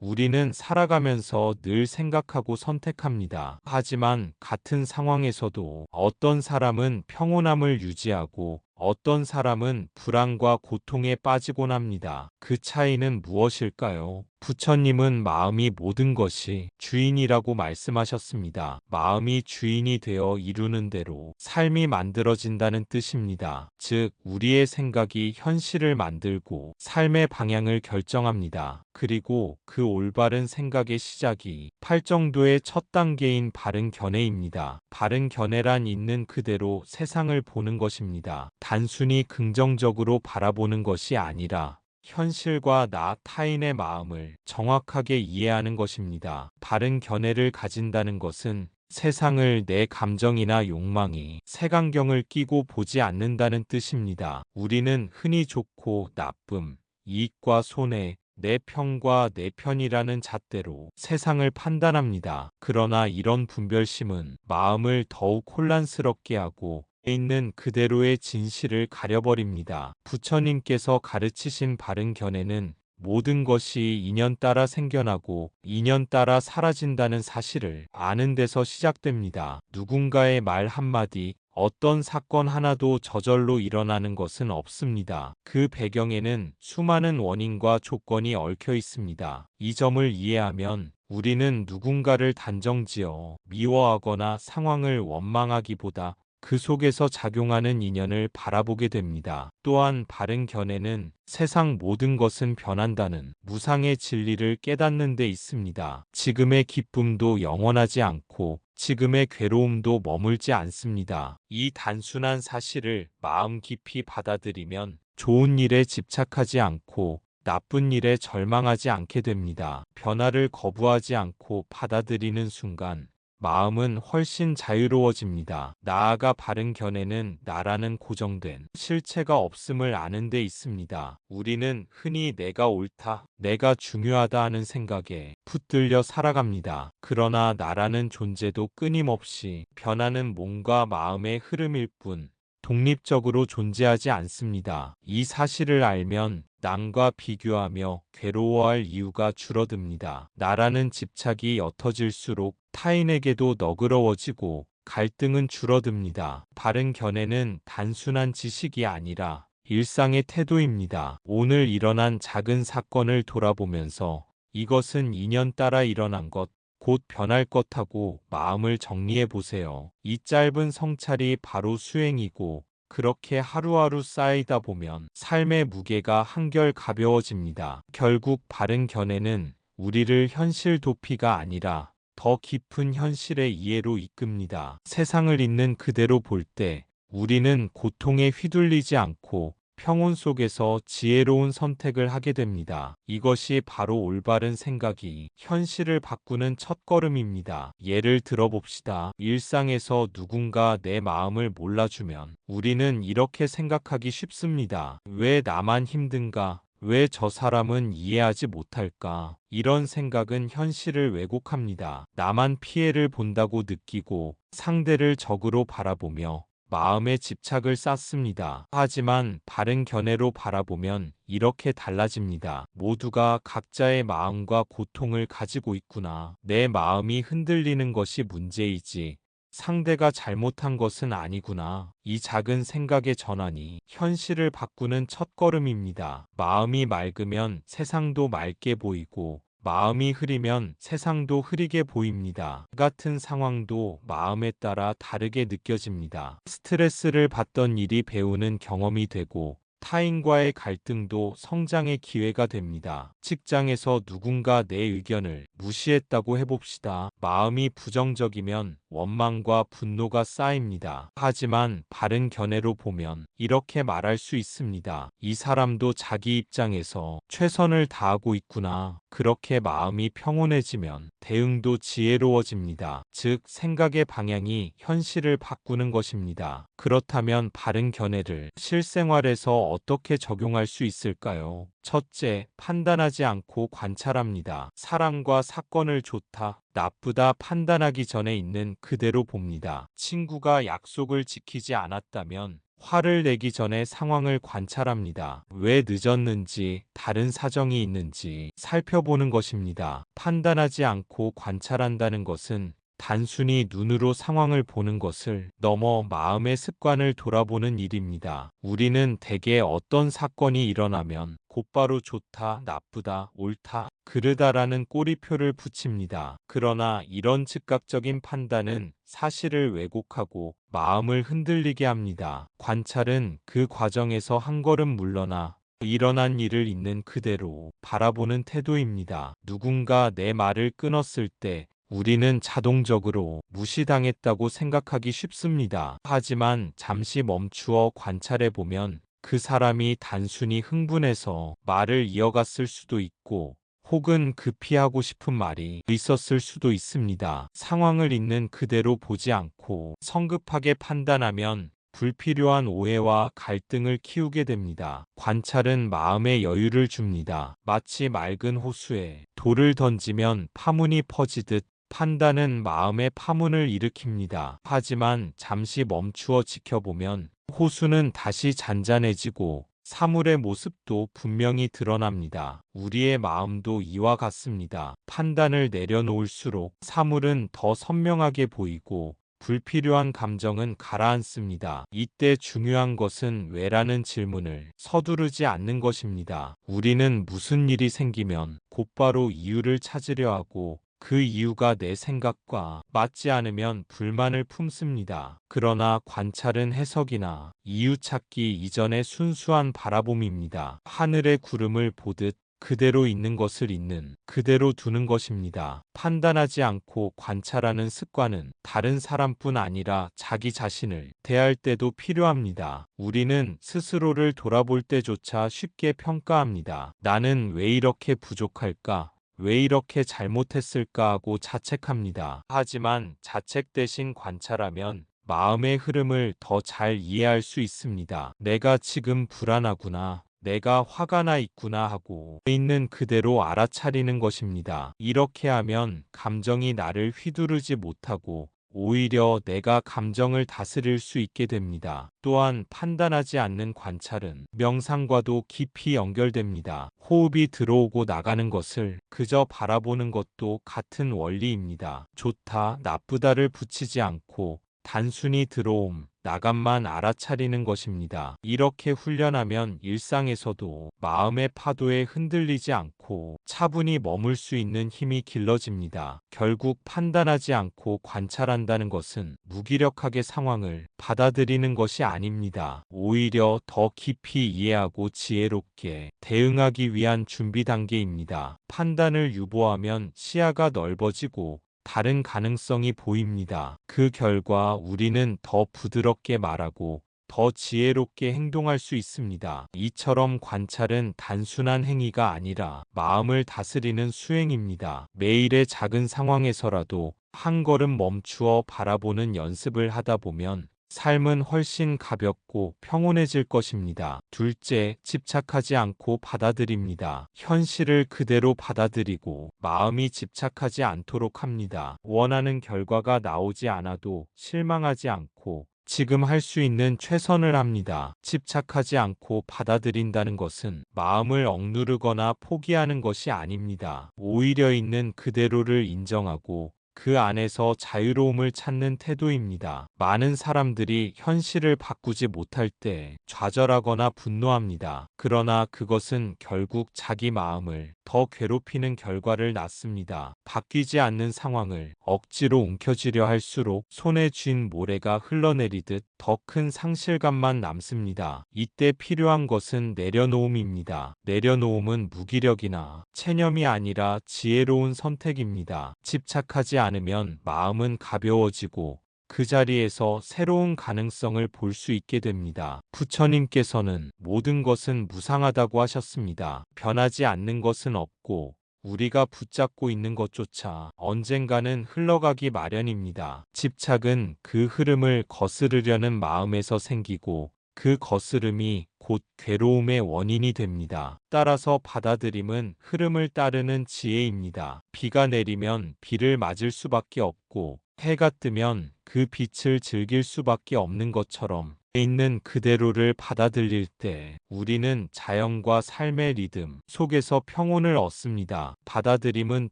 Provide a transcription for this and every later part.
우리는 살아가면서 늘 생각하고 선택합니다. 하지만 같은 상황에서도 어떤 사람은 평온함을 유지하고 어떤 사람은 불안과 고통에 빠지곤 합니다. 그 차이는 무엇일까요? 부처님은 마음이 모든 것이 주인이라고 말씀하셨습니다. 마음이 주인이 되어 이루는 대로 삶이 만들어진다는 뜻입니다. 즉, 우리의 생각이 현실을 만들고 삶의 방향을 결정합니다. 그리고 그 올바른 생각의 시작이 팔정도의 첫 단계인 바른 견해입니다. 바른 견해란 있는 그대로 세상을 보는 것입니다. 단순히 긍정적으로 바라보는 것이 아니라 현실과 나 타인의 마음을 정확하게 이해하는 것입니다. 바른 견해를 가진다는 것은 세상을 내 감정이나 욕망이 색안경을 끼고 보지 않는다는 뜻입니다. 우리는 흔히 좋고 나쁨, 이익과 손해, 내 편과 내 편이라는 잣대로 세상을 판단합니다. 그러나 이런 분별심은 마음을 더욱 혼란스럽게 하고 있는 그대로의 진실을 가려버립니다. 부처님께서 가르치신 바른 견해는 모든 것이 인연 따라 생겨나고 인연 따라 사라진다는 사실을 아는 데서 시작됩니다. 누군가의 말 한마디, 어떤 사건 하나도 저절로 일어나는 것은 없습니다. 그 배경에는 수많은 원인과 조건이 얽혀 있습니다. 이 점을 이해하면 우리는 누군가를 단정지어 미워하거나 상황을 원망하기보다 그 속에서 작용하는 인연을 바라보게 됩니다. 또한 바른 견해는 세상 모든 것은 변한다는 무상의 진리를 깨닫는 데 있습니다. 지금의 기쁨도 영원하지 않고 지금의 괴로움도 머물지 않습니다. 이 단순한 사실을 마음 깊이 받아들이면 좋은 일에 집착하지 않고 나쁜 일에 절망하지 않게 됩니다. 변화를 거부하지 않고 받아들이는 순간 마음은 훨씬 자유로워집니다. 나아가 바른 견해는 나라는 고정된 실체가 없음을 아는 데 있습니다. 우리는 흔히 내가 옳다, 내가 중요하다 하는 생각에 붙들려 살아갑니다. 그러나 나라는 존재도 끊임없이 변하는 몸과 마음의 흐름일 뿐 독립적으로 존재하지 않습니다. 이 사실을 알면 남과 비교하며 괴로워할 이유가 줄어듭니다. 나라는 집착이 옅어질수록 타인에게도 너그러워지고 갈등은 줄어듭니다. 바른 견해는 단순한 지식이 아니라 일상의 태도입니다. 오늘 일어난 작은 사건을 돌아보면서 이것은 인연 따라 일어난 것, 곧 변할 것하고 마음을 정리해 보세요. 이 짧은 성찰이 바로 수행이고 그렇게 하루하루 쌓이다 보면 삶의 무게가 한결 가벼워집니다. 결국 바른 견해는 우리를 현실 도피가 아니라 더 깊은 현실의 이해로 이끕니다. 세상을 있는 그대로 볼 때 우리는 고통에 휘둘리지 않고 평온 속에서 지혜로운 선택을 하게 됩니다. 이것이 바로 올바른 생각이 현실을 바꾸는 첫걸음입니다. 예를 들어봅시다. 일상에서 누군가 내 마음을 몰라주면 우리는 이렇게 생각하기 쉽습니다. 왜 나만 힘든가? 왜 저 사람은 이해하지 못할까? 이런 생각은 현실을 왜곡합니다. 나만 피해를 본다고 느끼고 상대를 적으로 바라보며 마음에 집착을 쌓습니다. 하지만 바른 견해로 바라보면 이렇게 달라집니다. 모두가 각자의 마음과 고통을 가지고 있구나. 내 마음이 흔들리는 것이 문제이지 상대가 잘못한 것은 아니구나. 이 작은 생각의 전환이 현실을 바꾸는 첫걸음입니다. 마음이 맑으면 세상도 맑게 보이고 마음이 흐리면 세상도 흐리게 보입니다. 같은 상황도 마음에 따라 다르게 느껴집니다. 스트레스를 받던 일이 배우는 경험이 되고 타인과의 갈등도 성장의 기회가 됩니다. 직장에서 누군가 내 의견을 무시했다고 해봅시다. 마음이 부정적이면 원망과 분노가 쌓입니다. 하지만 바른 견해로 보면 이렇게 말할 수 있습니다. 이 사람도 자기 입장에서 최선을 다하고 있구나. 그렇게 마음이 평온해지면 대응도 지혜로워집니다. 즉, 생각의 방향이 현실을 바꾸는 것입니다. 그렇다면 바른 견해를 실생활에서 어떻게 적용할 수 있을까요? 첫째, 판단하지 않고 관찰합니다. 사람과 사건을 좋다, 나쁘다 판단하기 전에 있는 그대로 봅니다. 친구가 약속을 지키지 않았다면 화를 내기 전에 상황을 관찰합니다. 왜 늦었는지, 다른 사정이 있는지 살펴보는 것입니다. 판단하지 않고 관찰한다는 것은 단순히 눈으로 상황을 보는 것을 넘어 마음의 습관을 돌아보는 일입니다. 우리는 대개 어떤 사건이 일어나면 곧바로 좋다, 나쁘다, 옳다, 그르다라는 꼬리표를 붙입니다. 그러나 이런 즉각적인 판단은 사실을 왜곡하고 마음을 흔들리게 합니다. 관찰은 그 과정에서 한 걸음 물러나 일어난 일을 있는 그대로 바라보는 태도입니다. 누군가 내 말을 끊었을 때 우리는 자동적으로 무시당했다고 생각하기 쉽습니다. 하지만 잠시 멈추어 관찰해 보면 그 사람이 단순히 흥분해서 말을 이어갔을 수도 있고 혹은 급히 하고 싶은 말이 있었을 수도 있습니다. 상황을 있는 그대로 보지 않고 성급하게 판단하면 불필요한 오해와 갈등을 키우게 됩니다. 관찰은 마음에 여유를 줍니다. 마치 맑은 호수에 돌을 던지면 파문이 퍼지듯 판단은 마음의 파문을 일으킵니다. 하지만 잠시 멈추어 지켜보면 호수는 다시 잔잔해지고 사물의 모습도 분명히 드러납니다. 우리의 마음도 이와 같습니다. 판단을 내려놓을수록 사물은 더 선명하게 보이고 불필요한 감정은 가라앉습니다. 이때 중요한 것은 왜라는 질문을 서두르지 않는 것입니다. 우리는 무슨 일이 생기면 곧바로 이유를 찾으려 하고 그 이유가 내 생각과 맞지 않으면 불만을 품습니다. 그러나 관찰은 해석이나 이유 찾기 이전의 순수한 바라봄입니다. 하늘의 구름을 보듯 그대로 있는 것을 있는 그대로 두는 것입니다. 판단하지 않고 관찰하는 습관은 다른 사람뿐 아니라 자기 자신을 대할 때도 필요합니다. 우리는 스스로를 돌아볼 때조차 쉽게 평가합니다. 나는 왜 이렇게 부족할까? 왜 이렇게 잘못했을까 하고 자책합니다. 하지만 자책 대신 관찰하면 마음의 흐름을 더 잘 이해할 수 있습니다. 내가 지금 불안하구나. 내가 화가 나 있구나 하고 있는 그대로 알아차리는 것입니다. 이렇게 하면 감정이 나를 휘두르지 못하고 오히려 내가 감정을 다스릴 수 있게 됩니다. 또한 판단하지 않는 관찰은 명상과도 깊이 연결됩니다. 호흡이 들어오고 나가는 것을 그저 바라보는 것도 같은 원리입니다. 좋다, 나쁘다를 붙이지 않고 단순히 들어옴, 나감만 알아차리는 것입니다. 이렇게 훈련하면 일상에서도 마음의 파도에 흔들리지 않고 차분히 머물 수 있는 힘이 길러집니다. 결국 판단하지 않고 관찰한다는 것은 무기력하게 상황을 받아들이는 것이 아닙니다. 오히려 더 깊이 이해하고 지혜롭게 대응하기 위한 준비 단계입니다. 판단을 유보하면 시야가 넓어지고 다른 가능성이 보입니다. 그 결과 우리는 더 부드럽게 말하고 더 지혜롭게 행동할 수 있습니다. 이처럼 관찰은 단순한 행위가 아니라 마음을 다스리는 수행입니다. 매일의 작은 상황에서라도 한 걸음 멈추어 바라보는 연습을 하다 보면 삶은 훨씬 가볍고 평온해질 것입니다. 둘째, 집착하지 않고 받아들입니다. 현실을 그대로 받아들이고 마음이 집착하지 않도록 합니다. 원하는 결과가 나오지 않아도 실망하지 않고 지금 할 수 있는 최선을 합니다. 집착하지 않고 받아들인다는 것은 마음을 억누르거나 포기하는 것이 아닙니다. 오히려 있는 그대로를 인정하고 그 안에서 자유로움을 찾는 태도입니다. 많은 사람들이 현실을 바꾸지 못할 때 좌절하거나 분노합니다. 그러나 그것은 결국 자기 마음을 더 괴롭히는 결과를 낳습니다. 바뀌지 않는 상황을 억지로 움켜쥐려 할수록 손에 쥔 모래가 흘러내리듯 더 큰 상실감만 남습니다. 이때 필요한 것은 내려놓음입니다. 내려놓음은 무기력이나 체념이 아니라 지혜로운 선택입니다. 집착하지 않으면 마음은 가벼워지고 그 자리에서 새로운 가능성을 볼 수 있게 됩니다. 부처님께서는 모든 것은 무상하다고 하셨습니다. 변하지 않는 것은 없고 우리가 붙잡고 있는 것조차 언젠가는 흘러가기 마련입니다. 집착은 그 흐름을 거스르려는 마음에서 생기고 그 거스름이 곧 괴로움의 원인이 됩니다. 따라서 받아들임은 흐름을 따르는 지혜입니다. 비가 내리면 비를 맞을 수밖에 없고 해가 뜨면 그 빛을 즐길 수밖에 없는 것처럼 있는 그대로를 받아들일 때 우리는 자연과 삶의 리듬 속에서 평온을 얻습니다. 받아들임은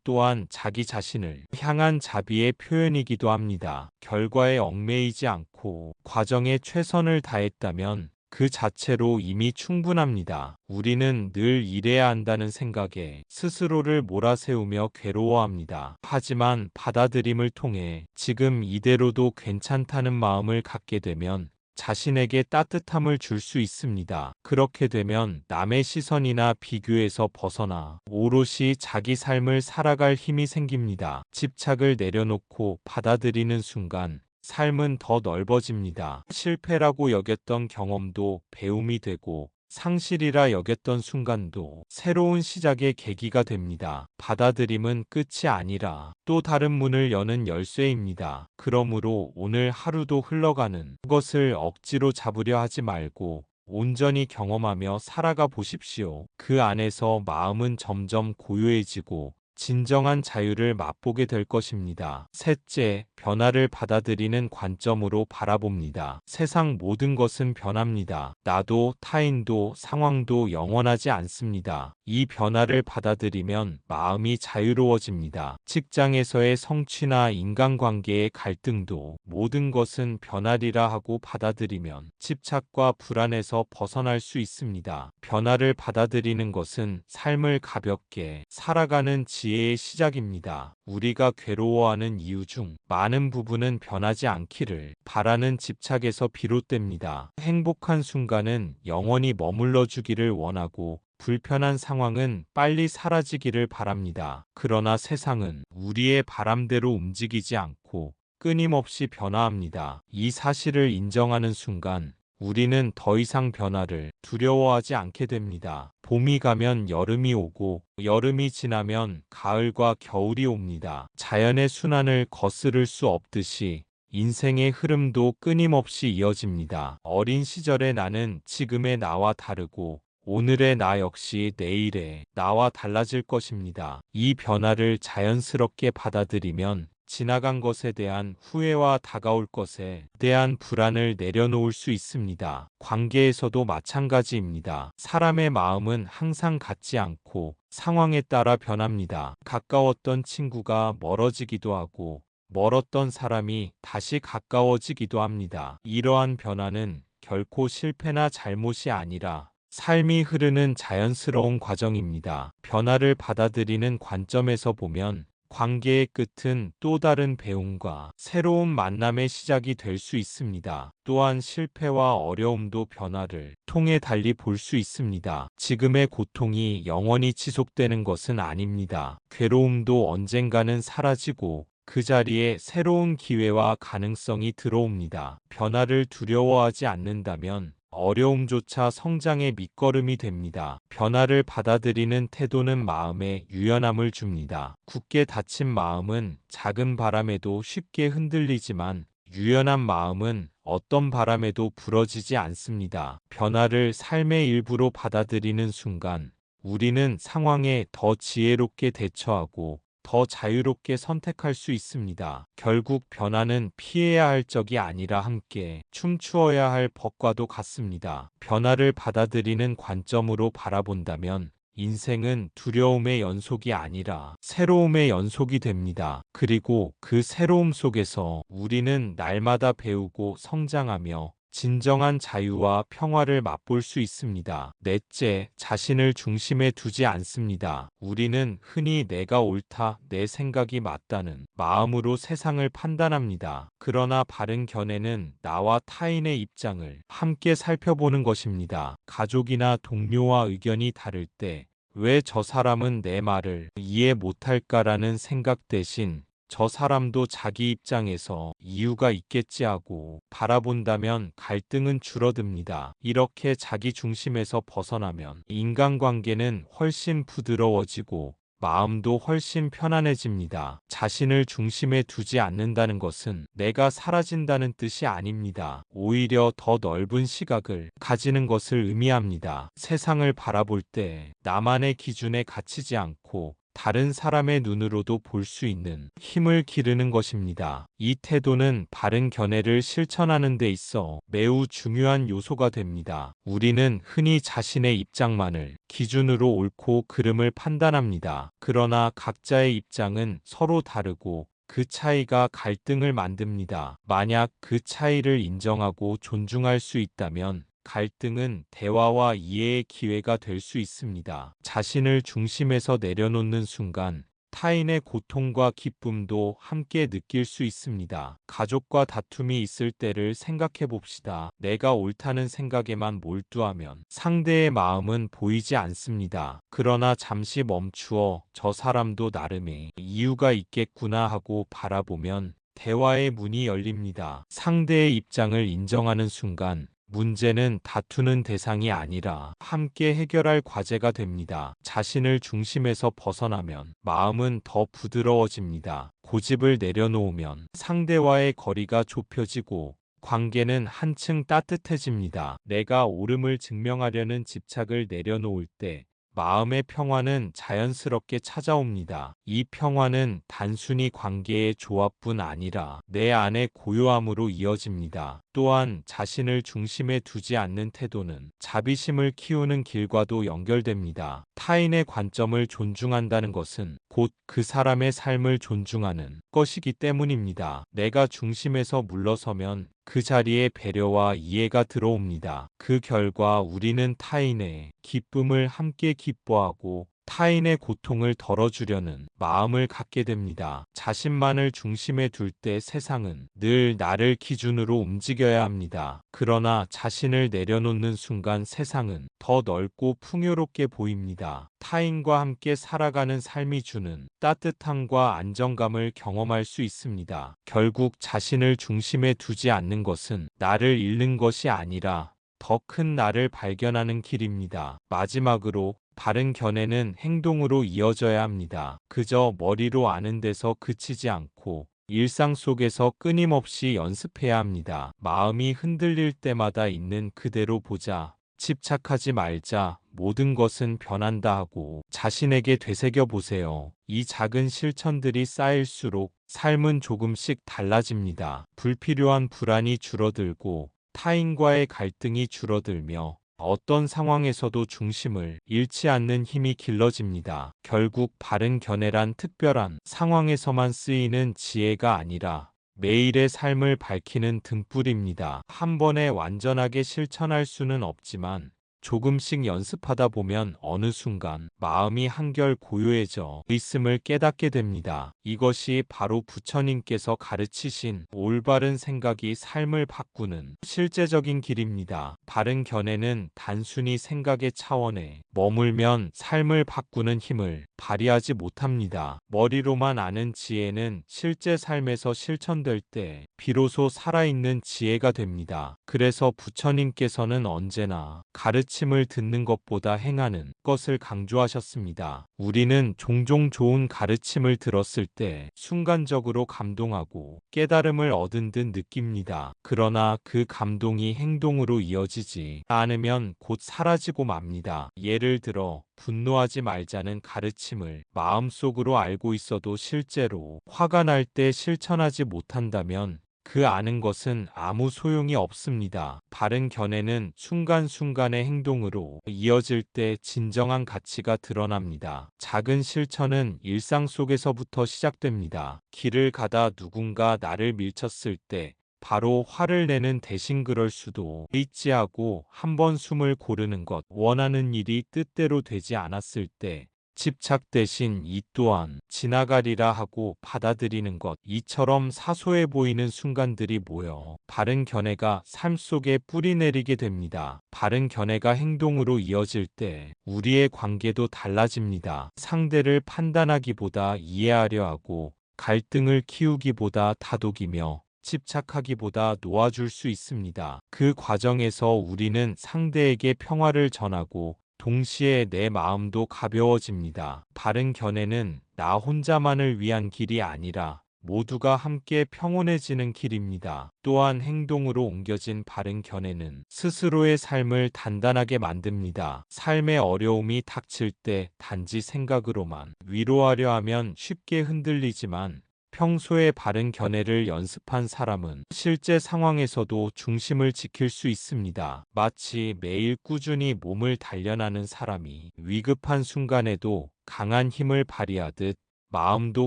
또한 자기 자신을 향한 자비의 표현이기도 합니다. 결과에 얽매이지 않고 과정에 최선을 다했다면 그 자체로 이미 충분합니다. 우리는 늘 이래야 한다는 생각에 스스로를 몰아세우며 괴로워합니다. 하지만 받아들임을 통해 지금 이대로도 괜찮다는 마음을 갖게 되면 자신에게 따뜻함을 줄 수 있습니다. 그렇게 되면 남의 시선이나 비교에서 벗어나 오롯이 자기 삶을 살아갈 힘이 생깁니다. 집착을 내려놓고 받아들이는 순간 삶은 더 넓어집니다. 실패라고 여겼던 경험도 배움이 되고 상실이라 여겼던 순간도 새로운 시작의 계기가 됩니다. 받아들임은 끝이 아니라 또 다른 문을 여는 열쇠입니다. 그러므로 오늘 하루도 흘러가는 것을 억지로 잡으려 하지 말고 온전히 경험하며 살아가 보십시오. 그 안에서 마음은 점점 고요해지고 진정한 자유를 맛보게 될 것입니다. 셋째, 변화를 받아들이는 관점으로 바라봅니다. 세상 모든 것은 변합니다. 나도 타인도 상황도 영원하지 않습니다. 이 변화를 받아들이면 마음이 자유로워집니다. 직장에서의 성취나 인간관계의 갈등도 모든 것은 변하리라 하고 받아들이면 집착과 불안에서 벗어날 수 있습니다. 변화를 받아들이는 것은 삶을 가볍게 살아가는 지혜의 시작입니다. 우리가 괴로워하는 이유 중 많은 부분은 변하지 않기를 바라는 집착에서 비롯됩니다. 행복한 순간은 영원히 머물러 주기를 원하고 불편한 상황은 빨리 사라지기를 바랍니다. 그러나 세상은 우리의 바람대로 움직이지 않고 끊임없이 변화합니다. 이 사실을 인정하는 순간 우리는 더 이상 변화를 두려워하지 않게 됩니다. 봄이 가면 여름이 오고 여름이 지나면 가을과 겨울이 옵니다. 자연의 순환을 거스를 수 없듯이 인생의 흐름도 끊임없이 이어집니다. 어린 시절의 나는 지금의 나와 다르고 오늘의 나 역시 내일의 나와 달라질 것입니다. 이 변화를 자연스럽게 받아들이면 지나간 것에 대한 후회와 다가올 것에 대한 불안을 내려놓을 수 있습니다. 관계에서도 마찬가지입니다. 사람의 마음은 항상 같지 않고 상황에 따라 변합니다. 가까웠던 친구가 멀어지기도 하고 멀었던 사람이 다시 가까워지기도 합니다. 이러한 변화는 결코 실패나 잘못이 아니라 삶이 흐르는 자연스러운 과정입니다. 변화를 받아들이는 관점에서 보면 관계의 끝은 또 다른 배움과 새로운 만남의 시작이 될 수 있습니다. 또한 실패와 어려움도 변화를 통해 달리 볼 수 있습니다. 지금의 고통이 영원히 지속되는 것은 아닙니다. 괴로움도 언젠가는 사라지고 그 자리에 새로운 기회와 가능성이 들어옵니다. 변화를 두려워하지 않는다면 어려움조차 성장의 밑거름이 됩니다. 변화를 받아들이는 태도는 마음에 유연함을 줍니다. 굳게 닫힌 마음은 작은 바람에도 쉽게 흔들리지만 유연한 마음은 어떤 바람에도 부러지지 않습니다. 변화를 삶의 일부로 받아들이는 순간 우리는 상황에 더 지혜롭게 대처하고 더 자유롭게 선택할 수 있습니다. 결국 변화는 피해야 할 적이 아니라 함께 춤추어야 할 법과도 같습니다. 변화를 받아들이는 관점으로 바라본다면 인생은 두려움의 연속이 아니라 새로움의 연속이 됩니다. 그리고 그 새로움 속에서 우리는 날마다 배우고 성장하며 진정한 자유와 평화를 맛볼 수 있습니다. 넷째, 자신을 중심에 두지 않습니다. 우리는 흔히 내가 옳다, 내 생각이 맞다는 마음으로 세상을 판단합니다. 그러나 바른 견해는 나와 타인의 입장을 함께 살펴보는 것입니다. 가족이나 동료와 의견이 다를 때 왜 저 사람은 내 말을 이해 못할까라는 생각 대신 저 사람도 자기 입장에서 이유가 있겠지 하고 바라본다면 갈등은 줄어듭니다. 이렇게 자기 중심에서 벗어나면 인간관계는 훨씬 부드러워지고 마음도 훨씬 편안해집니다. 자신을 중심에 두지 않는다는 것은 내가 사라진다는 뜻이 아닙니다. 오히려 더 넓은 시각을 가지는 것을 의미합니다. 세상을 바라볼 때 나만의 기준에 갇히지 않고 다른 사람의 눈으로도 볼 수 있는 힘을 기르는 것입니다. 이 태도는 바른 견해를 실천하는 데 있어 매우 중요한 요소가 됩니다. 우리는 흔히 자신의 입장만을 기준으로 옳고 그름을 판단합니다. 그러나 각자의 입장은 서로 다르고 그 차이가 갈등을 만듭니다. 만약 그 차이를 인정하고 존중할 수 있다면 갈등은 대화와 이해의 기회가 될 수 있습니다. 자신을 중심에서 내려놓는 순간 타인의 고통과 기쁨도 함께 느낄 수 있습니다. 가족과 다툼이 있을 때를 생각해 봅시다. 내가 옳다는 생각에만 몰두하면 상대의 마음은 보이지 않습니다. 그러나 잠시 멈추어 저 사람도 나름의 이유가 있겠구나 하고 바라보면 대화의 문이 열립니다. 상대의 입장을 인정하는 순간 문제는 다투는 대상이 아니라 함께 해결할 과제가 됩니다. 자신을 중심에서 벗어나면 마음은 더 부드러워집니다. 고집을 내려놓으면 상대와의 거리가 좁혀지고 관계는 한층 따뜻해집니다. 내가 옳음을 증명하려는 집착을 내려놓을 때 마음의 평화는 자연스럽게 찾아옵니다. 이 평화는 단순히 관계의 조합뿐 아니라 내 안의 고요함으로 이어집니다. 또한 자신을 중심에 두지 않는 태도는 자비심을 키우는 길과도 연결됩니다. 타인의 관점을 존중한다는 것은 곧 그 사람의 삶을 존중하는 것이기 때문입니다. 내가 중심에서 물러서면 그 자리에 배려와 이해가 들어옵니다. 그 결과 우리는 타인의 기쁨을 함께 기뻐하고 타인의 고통을 덜어주려는 마음을 갖게 됩니다. 자신만을 중심에 둘 때 세상은 늘 나를 기준으로 움직여야 합니다. 그러나 자신을 내려놓는 순간 세상은 더 넓고 풍요롭게 보입니다. 타인과 함께 살아가는 삶이 주는 따뜻함과 안정감을 경험할 수 있습니다. 결국 자신을 중심에 두지 않는 것은 나를 잃는 것이 아니라 더 큰 나를 발견하는 길입니다. 마지막으로 바른 견해는 행동으로 이어져야 합니다. 그저 머리로 아는 데서 그치지 않고 일상 속에서 끊임없이 연습해야 합니다. 마음이 흔들릴 때마다 있는 그대로 보자. 집착하지 말자. 모든 것은 변한다 하고 자신에게 되새겨 보세요. 이 작은 실천들이 쌓일수록 삶은 조금씩 달라집니다. 불필요한 불안이 줄어들고 타인과의 갈등이 줄어들며 어떤 상황에서도 중심을 잃지 않는 힘이 길러집니다. 결국 바른 견해란 특별한 상황에서만 쓰이는 지혜가 아니라 매일의 삶을 밝히는 등불입니다. 한 번에 완전하게 실천할 수는 없지만 조금씩 연습하다 보면 어느 순간 마음이 한결 고요해져 있음을 깨닫게 됩니다. 이것이 바로 부처님께서 가르치신 올바른 생각이 삶을 바꾸는 실제적인 길입니다. 바른 견해는 단순히 생각의 차원에 머물면 삶을 바꾸는 힘을 발휘하지 못합니다. 머리로만 아는 지혜는 실제 삶에서 실천될 때 비로소 살아있는 지혜가 됩니다. 그래서 부처님께서는 언제나 가르침을 듣는 것보다 행하는 것을 강조하셨습니다. 우리는 종종 좋은 가르침을 들었을 때 순간적으로 감동하고 깨달음을 얻은 듯 느낍니다. 그러나 그 감동이 행동으로 이어지지 않으면 곧 사라지고 맙니다. 예를 들어 분노하지 말자는 가르침을 마음속으로 알고 있어도 실제로 화가 날 때 실천하지 못한다면 그 아는 것은 아무 소용이 없습니다. 바른 견해는 순간순간의 행동으로 이어질 때 진정한 가치가 드러납니다. 작은 실천은 일상 속에서부터 시작됩니다. 길을 가다 누군가 나를 밀쳤을 때 바로 화를 내는 대신 그럴 수도 있지 하고 한번 숨을 고르는 것, 원하는 일이 뜻대로 되지 않았을 때 집착 대신 이 또한 지나가리라 하고 받아들이는 것, 이처럼 사소해 보이는 순간들이 모여 바른 견해가 삶 속에 뿌리 내리게 됩니다. 바른 견해가 행동으로 이어질 때 우리의 관계도 달라집니다. 상대를 판단하기보다 이해하려 하고 갈등을 키우기보다 다독이며 집착하기보다 놓아줄 수 있습니다. 그 과정에서 우리는 상대에게 평화를 전하고 동시에 내 마음도 가벼워집니다. 바른 견해는 나 혼자만을 위한 길이 아니라 모두가 함께 평온해지는 길입니다. 또한 행동으로 옮겨진 바른 견해는 스스로의 삶을 단단하게 만듭니다. 삶의 어려움이 닥칠 때 단지 생각으로만 위로하려 하면 쉽게 흔들리지만 평소에 바른 견해를 연습한 사람은 실제 상황에서도 중심을 지킬 수 있습니다. 마치 매일 꾸준히 몸을 단련하는 사람이 위급한 순간에도 강한 힘을 발휘하듯 마음도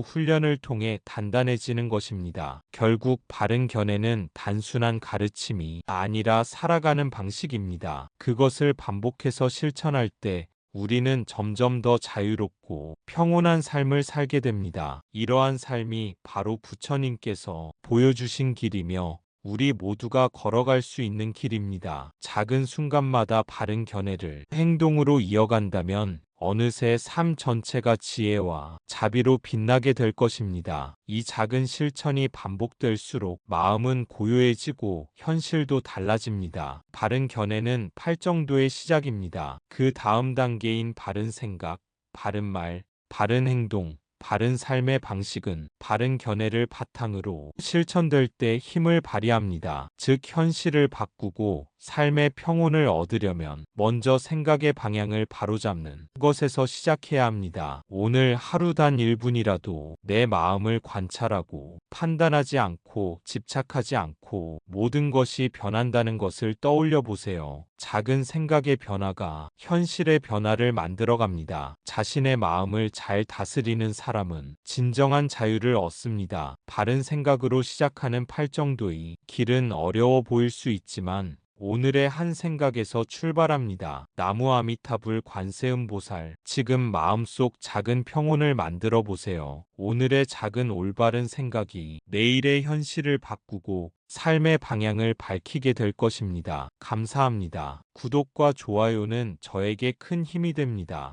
훈련을 통해 단단해지는 것입니다. 결국 바른 견해는 단순한 가르침이 아니라 살아가는 방식입니다. 그것을 반복해서 실천할 때 우리는 점점 더 자유롭고 평온한 삶을 살게 됩니다. 이러한 삶이 바로 부처님께서 보여주신 길이며 우리 모두가 걸어갈 수 있는 길입니다. 작은 순간마다 바른 견해를 행동으로 이어간다면 어느새 삶 전체가 지혜와 자비로 빛나게 될 것입니다. 이 작은 실천이 반복될수록 마음은 고요해지고 현실도 달라집니다. 바른 견해는 팔정도의 시작입니다. 그 다음 단계인 바른 생각, 바른 말, 바른 행동, 바른 삶의 방식은 바른 견해를 바탕으로 실천될 때 힘을 발휘합니다. 즉 현실을 바꾸고 삶의 평온을 얻으려면 먼저 생각의 방향을 바로잡는 것에서 시작해야 합니다. 오늘 하루 단 1분이라도 내 마음을 관찰하고 판단하지 않고 집착하지 않고 모든 것이 변한다는 것을 떠올려 보세요. 작은 생각의 변화가 현실의 변화를 만들어갑니다. 자신의 마음을 잘 다스리는 사람은 진정한 자유를 얻습니다. 바른 생각으로 시작하는 팔정도의 길은 어려워 보일 수 있지만 오늘의 한 생각에서 출발합니다. 나무 아미타불 관세음보살, 지금 마음속 작은 평온을 만들어 보세요. 오늘의 작은 올바른 생각이 내일의 현실을 바꾸고 삶의 방향을 밝히게 될 것입니다. 감사합니다. 구독과 좋아요는 저에게 큰 힘이 됩니다.